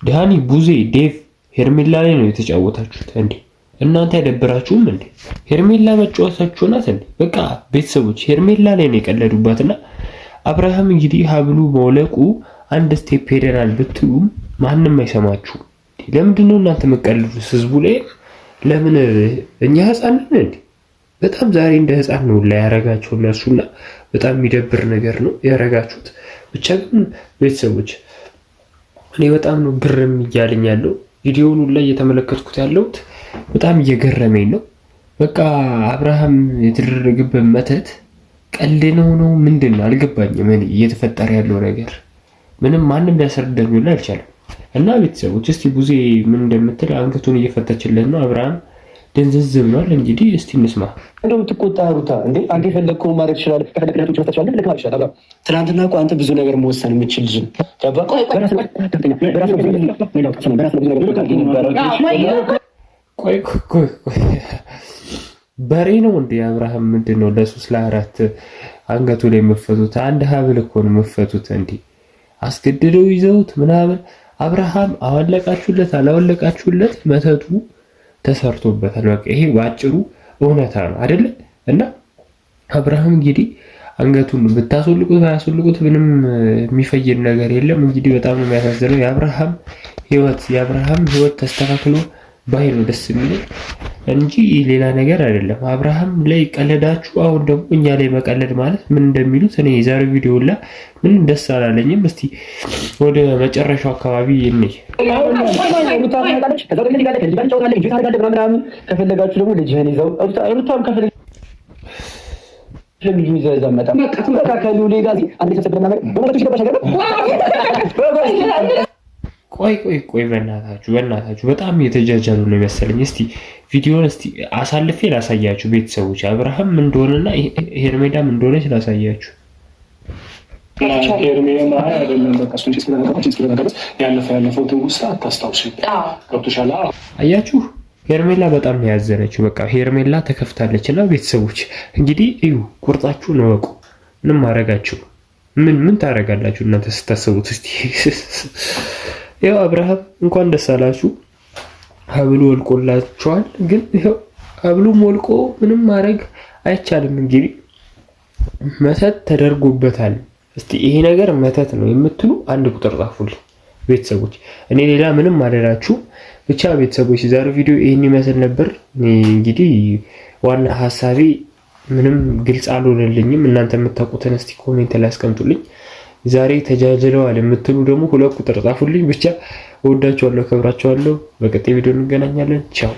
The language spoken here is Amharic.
ዳኒ፣ ቡዜ፣ ዴቭ ሄርሜላ ላይ ነው የተጫወታችሁት እንዴ? እናንተ አይደብራችሁም እንዴ? ሄርሜላ መጫወታችሁ ናት እንዴ? በቃ ቤተሰቦች ሄርሜላ ላይ ነው የቀለዱባትና አብርሃም እንግዲህ ሀብሉ መውለቁ አንድ ስቴፕ ሄደናል ብትሉም ማንም አይሰማችሁ። ለምንድን ነው እናንተ መቀለዱት ህዝቡ ላይ? ለምን እኛ ህፃን ነን እንዴ? በጣም ዛሬ እንደ ህፃን ነው ላይ ያረጋችሁ እነሱና በጣም የሚደብር ነገር ነው ያረጋችሁት። ብቻ ግን ቤተሰቦች እኔ በጣም ነው ግርም እያለኝ ያለው ቪዲዮውን ላይ እየተመለከትኩት ያለሁት በጣም እየገረመኝ ነው። በቃ አብርሃም የተደረገበት መተት ቀልድ ነው ምንድን ነው አልገባኝም። እኔ እየተፈጠረ ያለው ነገር ምንም ማንም ሊያስረዳኝ አልቻለም። እና ቤተሰቦች እስቲ ቡዜ ምን እንደምትል አንገቱን እየፈተችለት ነው። አብርሃም ደንዘዝ ብሏል። እንግዲህ እስቲ እንስማ። እንደው ትቆጣ ሩታ እንዴ አንተ የፈለግከው ማድረግ ይችላል። ከፈለግናችሁ ተፈታችኋል። ለካ ይችላል። ትናንትና እኮ አንተ ብዙ ነገር መወሰን የምትችል ልጅ ገባ። በሬ ነው እንዴ አብርሃም? ምንድን ነው ለሶስት ለአራት አንገቱ ላይ የምፈቱት? አንድ ሀብል እኮ ነው የምፈቱት። እንዴ አስገድደው ይዘውት ምናምን። አብርሃም አወለቃችሁለት አላወለቃችሁለት መተቱ ተሰርቶበታል። በቃ ይሄ ባጭሩ እውነታ ነው አይደለ? እና አብርሃም እንግዲህ አንገቱን ብታስወልቁት አያስወልቁት ምንም የሚፈይድ ነገር የለም። እንግዲህ በጣም ነው የሚያሳዝነው። የአብርሃም ህይወት ተስተካክሎ ባይ ነው ደስ የሚለው እንጂ ሌላ ነገር አይደለም። አብርሃም ላይ ቀለዳችሁ፣ አሁን ደግሞ እኛ ላይ መቀለድ ማለት ምን እንደሚሉት እኔ የዛሬው ቪዲዮ ላይ ምን ደስ አላለኝም። እስቲ ወደ መጨረሻው አካባቢ እንይ። ከፈለጋችሁ ደግሞ ልጅህን ይዘው ሩታም ከፈለጋችሁ ልጅ ይዘው ዘመጣ ከሉሌ ጋር አንዴ ተሰብረና ቆይ በእናታችሁ በጣም የተጃጃሉ ነው መሰለኝ። እስቲ ቪዲዮን እስቲ አሳልፌ ላሳያችሁ ቤተሰቦች፣ አብርሃም እንደሆነና ሄርሜላም እንደሆነች ላሳያችሁ። አያችሁ ሄርሜላ በጣም ነው ያዘነችው። በቃ ሄርሜላ ተከፍታለች። እና ቤተሰቦች እንግዲህ እዩ፣ ቁርጣችሁን እወቁ። ምንም ማረጋችሁ ምን ታረጋላችሁ እናንተ ስታስቡት? እስቲ ያው አብርሃም እንኳን ደስ አላችሁ፣ ሀብሉ ወልቆላችኋል። ግን ያው ሀብሉ ወልቆ ምንም ማድረግ አይቻልም። እንግዲህ መተት ተደርጎበታል። እስቲ ይሄ ነገር መተት ነው የምትሉ አንድ ቁጥር ጻፉልኝ ቤተሰቦች። እኔ ሌላ ምንም አልላችሁ። ብቻ ቤተሰቦች ዛሬ ቪዲዮ ይሄን ይመስል ነበር። እንግዲህ ዋና ሐሳቤ ምንም ግልጽ አልሆነልኝም። እናንተ የምታውቁትን እስቲ ኮሜንት ላይ አስቀምጡልኝ። ዛሬ ተጃጅለዋል የምትሉ ደግሞ 2 ቁጥር ጻፉልኝ። ብቻ ወዳችኋለሁ፣ ከብራችኋለሁ። በቀጣይ ቪዲዮ እንገናኛለን። ቻው።